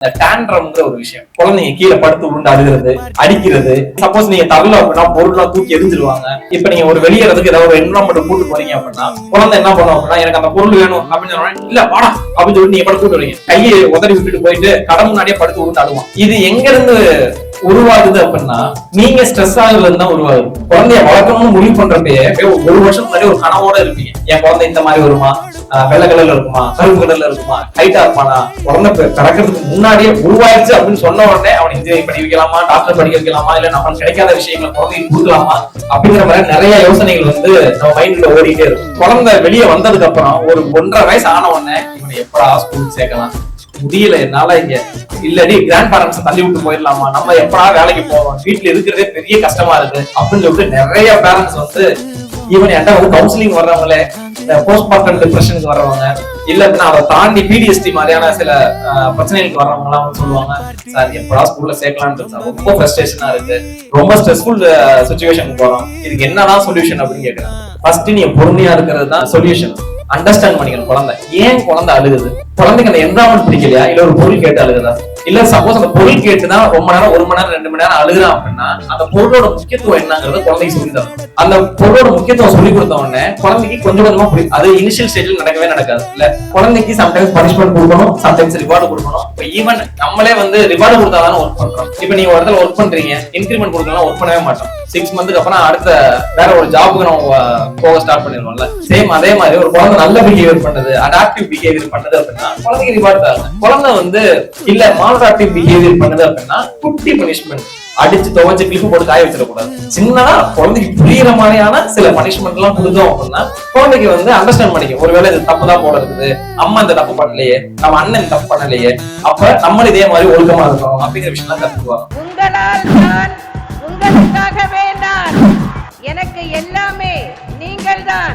இந்த டேண்ட்ரம்ங்கிற ஒரு விஷயம், குழந்தைங்க கீழே படுத்து உருண்டு அழுகிறது, அடிக்கிறது. சப்போஸ் நீங்க தரல அப்படின்னா பொருள்லாம் தூக்கி எரிஞ்சிருவாங்க. இப்ப நீங்க ஒரு வெளியேறதுக்கு ஏதாவது ஒரு என்வரான்மெண்ட் கூட்டு போறீங்க அப்படின்னா குழந்தை என்ன பண்ணும் அப்படின்னா, எனக்கு அந்த பொருள் வேணும் அப்படின்னு சொன்னா, இல்ல வாடா அப்படின்னு சொல்லிட்டு நீங்க படுத்து வரீங்க, கையை உதறி விட்டுட்டு போயிட்டு கடை முன்னாடியே படுத்து உருண்டு அழுவான். இது எங்க இருந்து உருவாகுது அப்படின்னா, நீங்க ஸ்ட்ரெஸ் ஆகுதுல இருந்து தான் உருவாகுது. குழந்தைய வளர்க்கணும்னு முடிவு பண்றப்பயே ஒரு வருஷம் முன்னாடி ஒரு கனவோட இருப்பீங்க, என் குழந்தை இந்த மாதிரி வருமா, வெள்ளை கலர்ல இருக்குமா, கருப்பு கலர்ல இருக்குமா, ஹைட்டா இருப்பானா. குழந்தை பிறக்கிறதுக்கு முன்னாடியே உருவாயிருச்சு அப்படின்னு சொன்ன உடனே அவன் இன்ஜினியரிங் படிக்க வைக்கலாமா, டாக்டர் படிக்க வைக்கலாமா, இல்ல நம்மளுக்கு கிடைக்காத விஷயங்களை குழந்தைக்கு கொடுக்கலாமா அப்படிங்கிற மாதிரி நிறைய யோசனைகள் வந்து நம்ம மைண்ட்ல ஓடிட்டே இருக்கும். குழந்தை வெளியே வந்ததுக்கு அப்புறம் ஒரு 1.5 வயசு ஆன உடனே இவனை எப்படா ஸ்கூல் சேர்க்கலாம், முடியல என்னால, இங்க இல்லடி கிராண்ட் பேரண்ட்ஸ் தள்ளி விட்டு போயிடலாமா, நம்ம எப்படா வேலைக்கு போவோம், வீட்டுல இருக்கிறதே பெரிய கஷ்டமா இருக்கு அப்படின்னு சொல்லிட்டு நிறைய பேரண்ட்ஸ் வந்து ஈவன் என்கிட்ட வந்து கவுன்சிலிங் வர்றவங்களே, இந்த போஸ்ட்மார்ட்டம் டிப்ரெஷனுக்கு வர்றவங்க, இல்ல அதை தாண்டி பிடிஎஸ்டி மாதிரியான சில பிரச்சனைகளுக்கு வர்றவங்க எல்லாம் வந்து சொல்லுவாங்க, சார் எப்படா ஸ்கூல்ல சேர்க்கலாம்னு சார், ரொம்ப ஃப்ரஸ்ட்ரேஷனா இருக்கு, ரொம்ப ஸ்ட்ரெஸ்ஃபுல் சுச்சுவேஷனுக்கு போறோம், இதுக்கு என்னதான் சொல்யூஷன் அப்படின்னு கேட்கிறேன். ஃபர்ஸ்ட் நீங்க பொறுமையா இருக்கிறது தான் சொல்யூஷன். அண்டர்ஸ்டாண்ட் பண்ணிக்கணும் குழந்தை ஏன் குழந்தை அழுகுது. குழந்தைக்கு அந்த என்வரான்மெண்ட் பிடிக்கலையா, இல்ல ஒரு பொருள் கேட்டு அழுகுதா, இல்ல சப்போஸ் அந்த பொருள் கேட்டுதான் ரொம்ப நேரம் 1 மணி நேரம் 2 மணி நேரம் அழுகுறான் அப்படின்னா அந்த பொருளோட முக்கியத்துவம் என்னங்கிறது குழந்தைக்கு சொல்லி தரணும். அந்த பொருளோட முக்கியத்துவம் சொல்லி கொடுத்த உடனே குழந்தைக்கு கொஞ்சம் கொஞ்சமா புரியும். அது இனிஷியல் ஸ்டேஜ்ல நடக்கவே நடக்காது. இல்ல குழந்தைக்கு சம்டைம்ஸ் பனிஷ்மெண்ட் கொடுக்கணும், சம்டைம்ஸ் ரிவார்டு கொடுக்கணும். இப்ப ஈவன் நம்மளே வந்து ரிவார்டு கொடுத்தாதானே ஒர்க் பண்றோம். இப்ப நீங்க ஒரு இடத்துல ஒர்க் பண்றீங்க, இன்கிரிமெண்ட் கொடுக்கலாம் ஒர்க் பண்ணவே மாட்டோம். 6 மந்த்துக்கு அப்புறம் அடுத்த வேற ஒரு ஜாபுக்கு நம்ம போக ஸ்டார்ட் பண்ணிடுவோம்ல. சேம் அதே மாதிரி ஒரு குழந்தை நல்ல பிஹேவியர் பண்ணுது, அடாப்டிவ் பிஹேவியர் பண்ணுது அப்படின்னா குழந்தைக்கு ரிவார்டு தராங்க. குழந்தை வந்து இல்ல மால்அடாப்டிவ் பிஹேவியர் பண்ணுது அப்படின்னா குட்டி பனிஷ்மெண்ட், அடிச்சு துவச்சு கிளிப்பு போட்டு காய வச்சிடக்கூடாது. சின்னதா குழந்தைக்கு புரியுற மாதிரியான சில பனிஷ்மெண்ட் எல்லாம் கொடுத்தோம் அப்படின்னா குழந்தைக்கு வந்து அண்டர்ஸ்டாண்ட் பண்ணிக்கும். ஒருவேளை இது தப்பு தான் போல இருக்குது, அம்மா இந்த தப்பு பண்ணலையே, நம்ம அண்ணன் இந்த தப்பு பண்ணலையே, அப்ப நம்மளும் இதே மாதிரி ஒழுக்கமா இருக்கணும் அப்படிங்கிற விஷயம் எல்லாம் கத்துக்குவாங்க. உங்களுக்காகவே நான், எனக்கு எல்லாமே நீங்கள் தான்.